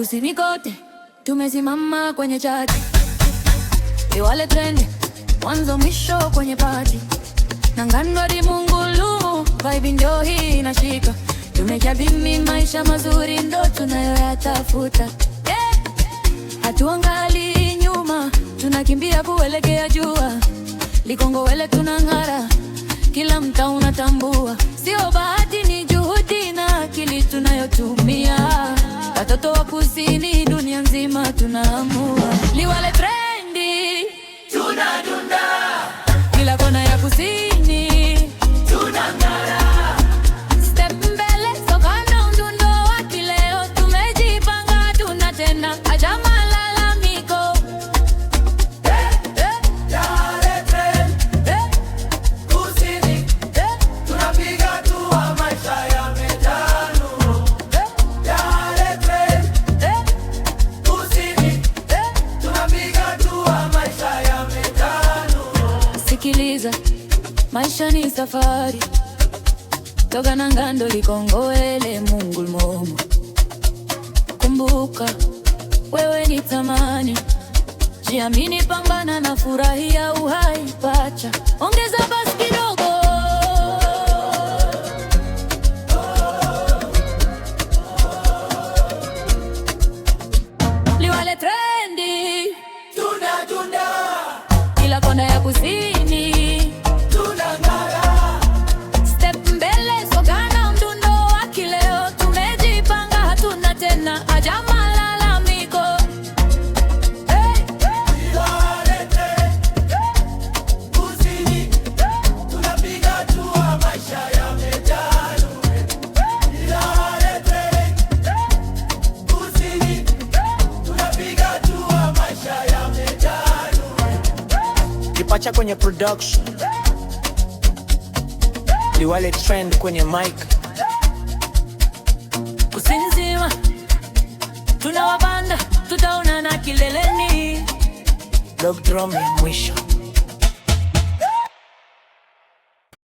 kusini kote tumesimama kwenye chati. Liwale trend mwanzo mwisho kwenye party. Na ngano hadi Mungulu, vibe ndio hii inashika. Tumejabimi maisha mazuri ndo tunayoyatafuta. Hatuangali nyuma, tunakimbia kuelekea jua. Likongowele tunang'ara, kila mtaa unatambua. Sio bahati, ni juhudi na akili tunayotumia. Watoto wa kusini dunia nzima tunaamua. Liwale trendi, tunadunda. Kila kona ya kusini tunang'ara. Step mbele, soka na mdundo wa kileo. Tumejipanga, tunatenda acha malalamiko. Yale trend, kusini, tunapiga hatua, maisha yamejaa nuru. Yale trend, kusini, tunapiga hatua, maisha yamejaa nuru. Sikiliza, maisha ni safari. Toka na ngando Likongowele Mungulu. Kumbuka, wewe ni thamani. Jiamini, pambana na furahia uhai. Pacha, ongeza basi kidogo. Liwale trendi, Tunadunda, kila kona ya kusini tunang'ara. step mbele, soka na mdundo wa kileo. Tumejipanga, hatuna tena haja malalamiko. Yale trend, kusini, tunapiga hatua, maisha yamejaa nuru. Yale trend, kusini, tunapiga hatua, maisha yamejaa nuru. Kipacha kwenye production, Liwale trend kwenye mic. Kusini nzima tunawabanda, tutaonana kileleni. Dog drum ya mwisho.